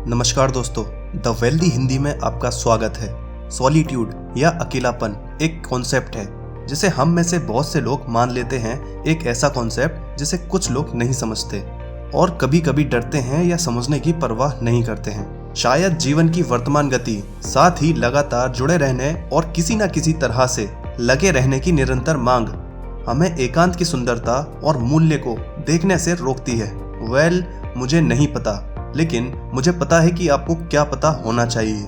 नमस्कार दोस्तों, the wealthy Hindi में आपका स्वागत है। सॉलिट्यूड या अकेलापन एक कॉन्सेप्ट है जिसे हम में से बहुत से लोग मान लेते हैं। एक ऐसा कॉन्सेप्ट जिसे कुछ लोग नहीं समझते और कभी कभी डरते हैं या समझने की परवाह नहीं करते हैं। शायद जीवन की वर्तमान गति, साथ ही लगातार जुड़े रहने और किसी न किसी तरह से लगे रहने की निरंतर मांग हमें एकांत की सुंदरता और मूल्य को देखने से रोकती है। मुझे नहीं पता, लेकिन मुझे पता है कि आपको क्या पता होना चाहिए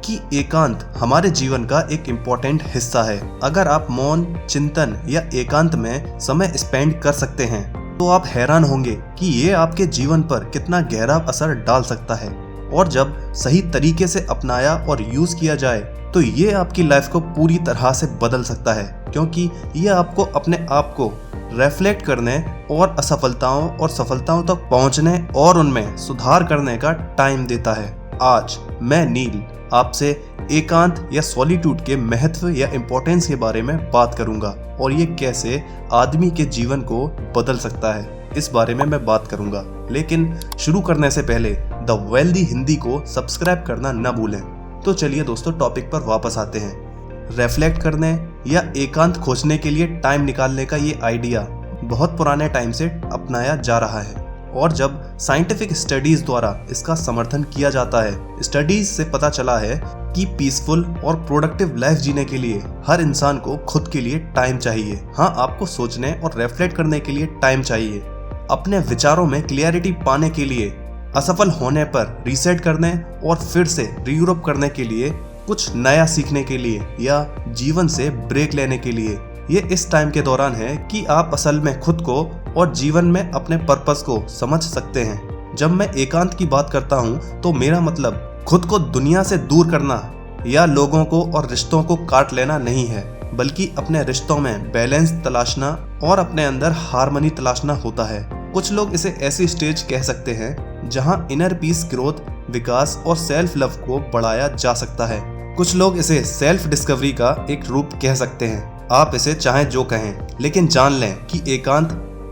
कि एकांत हमारे जीवन का एक इम्पोर्टेंट हिस्सा है। अगर आप मौन, चिंतन या एकांत में समय स्पेंड कर सकते हैं तो आप हैरान होंगे कि ये आपके जीवन पर कितना गहरा असर डाल सकता है। और जब सही तरीके से अपनाया और यूज किया जाए तो ये आपकी लाइफ को पूरी तरह से बदल सकता है, क्योंकि ये आपको अपने आप को रिफ्लेक्ट करने और असफलताओं और सफलताओं तक पहुंचने और उनमें सुधार करने का टाइम देता है। आज मैं नील आपसे एकांत या सॉलिट्यूड के महत्व या इम्पोर्टेंस के बारे में बात करूंगा और ये कैसे आदमी के जीवन को बदल सकता है, इस बारे में मैं बात करूंगा। लेकिन शुरू करने से पहले द वेल्दी हिंदी को सब्सक्राइब करना न भूलें। तो चलिए दोस्तों, टॉपिक पर वापस आते हैं। रिफ्लेक्ट करने या एकांत खोजने के लिए टाइम निकालने का ये आइडिया बहुत पुराने टाइम से अपनाया जा रहा है और जब साइंटिफिक स्टडीज द्वारा इसका समर्थन किया जाता है। स्टडीज से पता चला है कि पीसफुल और प्रोडक्टिव लाइफ जीने के लिए हर इंसान को खुद के लिए टाइम चाहिए। हाँ, आपको सोचने और रिफ्लेक्ट करने के लिए टाइम चाहिए, अपने विचारों में क्लियरिटी पाने के लिए, असफल होने पर रीसेट करने और फिर से रीग्रुप करने के लिए, कुछ नया सीखने के लिए या जीवन से ब्रेक लेने के लिए। ये इस टाइम के दौरान है कि आप असल में खुद को और जीवन में अपने पर्पस को समझ सकते हैं। जब मैं एकांत की बात करता हूँ तो मेरा मतलब खुद को दुनिया से दूर करना या लोगों को और रिश्तों को काट लेना नहीं है, बल्कि अपने रिश्तों में बैलेंस तलाशना और अपने अंदर हार्मनी तलाशना होता है। कुछ लोग इसे ऐसी स्टेज कह सकते हैं जहां इनर पीस, ग्रोथ, विकास और सेल्फ लव को बढ़ाया जा सकता है। कुछ लोग इसे सेल्फ डिस्कवरी का एक रूप कह सकते हैं। आप इसे चाहे जो कहें, लेकिन जान लें कि एकांत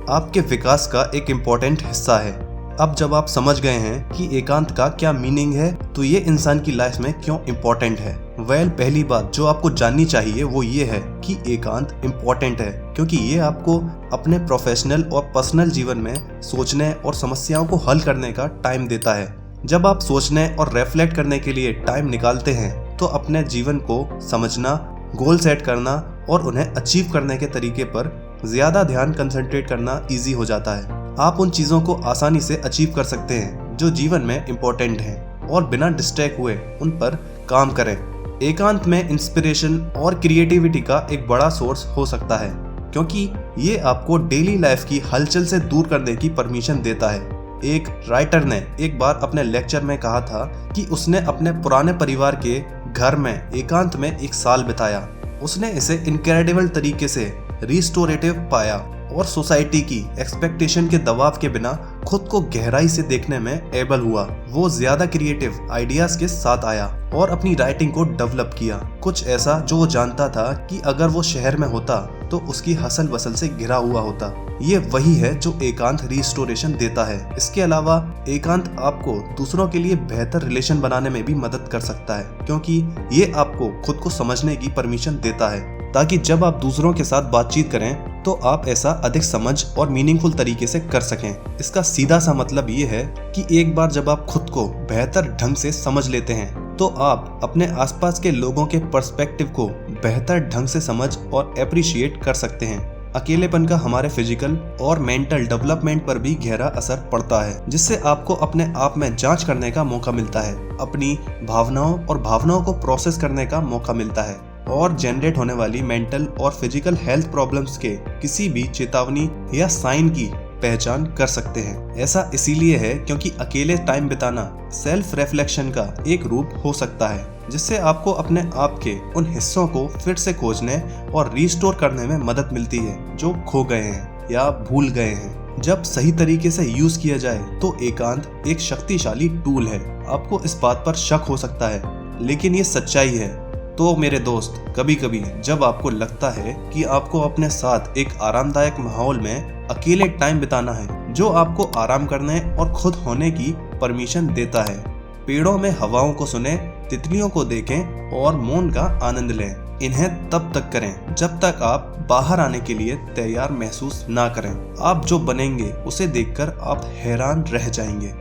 आपके विकास का एक इम्पोर्टेंट हिस्सा है। अब जब आप समझ गए हैं कि एकांत का क्या मीनिंग है तो ये इंसान की लाइफ में क्यों इम्पोर्टेंट है। पहली बात जो आपको जाननी चाहिए वो ये है कि एकांत इम्पोर्टेंट है क्योंकि ये आपको अपने प्रोफेशनल और पर्सनल जीवन में सोचने और समस्याओं को हल करने का टाइम देता है। जब आप सोचने और रिफ्लेक्ट करने के लिए टाइम निकालते हैं तो अपने जीवन को समझना, गोल सेट करना और उन्हें अचीव करने के तरीके पर ज्यादा ध्यान कंसंट्रेट करना इजी हो जाता है। आप उन चीजों को आसानी से अचीव कर सकते हैं जो जीवन में इम्पोर्टेंट हैं और बिना डिस्ट्रैक्ट हुए उन पर काम करें। एकांत में इंस्पिरेशन और क्रिएटिविटी का एक बड़ा सोर्स हो सकता है क्योंकि ये आपको डेली लाइफ की हलचल से दूर करने की परमिशन देता है। एक राइटर ने एक बार अपने लेक्चर में कहा था कि उसने अपने पुराने परिवार के घर में एकांत में एक साल बिताया। उसने इसे इनक्रेडिबल तरीके से रिस्टोरेटिव पाया और सोसाइटी की एक्सपेक्टेशन के दबाव के बिना खुद को गहराई से देखने में एबल हुआ। वो ज्यादा क्रिएटिव आइडियाज के साथ आया और अपनी राइटिंग को डेवलप किया, कुछ ऐसा जो वो जानता था कि अगर वो शहर में होता तो उसकी हसल बसल से घिरा हुआ होता। ये वही है जो एकांत रिस्टोरेशन देता है। इसके अलावा एकांत आपको दूसरों के लिए बेहतर रिलेशन बनाने में भी मदद कर सकता है क्योंकि ये आपको खुद को समझने की परमिशन देता है ताकि जब आप दूसरों के साथ बातचीत करें तो आप ऐसा अधिक समझ और मीनिंगफुल तरीके से कर सकें। इसका सीधा सा मतलब ये है कि एक बार जब आप खुद को बेहतर ढंग से समझ लेते हैं तो आप अपने आसपास के लोगों के पर्सपेक्टिव को बेहतर ढंग से समझ और एप्रिशिएट कर सकते हैं। अकेलेपन का हमारे फिजिकल और मेंटल डेवलपमेंट पर भी गहरा असर पड़ता है, जिससे आपको अपने आप में जांच करने का मौका मिलता है, अपनी भावनाओं को प्रोसेस करने का मौका मिलता है और जनरेट होने वाली मेंटल और फिजिकल हेल्थ प्रॉब्लम्स के किसी भी चेतावनी या साइन की पहचान कर सकते हैं। ऐसा इसीलिए है क्योंकि अकेले टाइम बिताना सेल्फ रिफ्लेक्शन का एक रूप हो सकता है जिससे आपको अपने आप के उन हिस्सों को फिर से खोजने और रिस्टोर करने में मदद मिलती है जो खो गए हैं या भूल गए हैं। जब सही तरीके से यूज किया जाए तो एकांत एक शक्तिशाली टूल है। आपको इस बात पर शक हो सकता है, लेकिन ये सच्चाई है। तो मेरे दोस्त, कभी कभी जब आपको लगता है कि आपको अपने साथ एक आरामदायक माहौल में अकेले टाइम बिताना है जो आपको आराम करने और खुद होने की परमिशन देता है, पेड़ों में हवाओं को सुने, तितलियों को देखें और मौन का आनंद लें। इन्हें तब तक करें जब तक आप बाहर आने के लिए तैयार महसूस ना करें। आप जो बनेंगे उसे देखकर आप हैरान रह जाएंगे।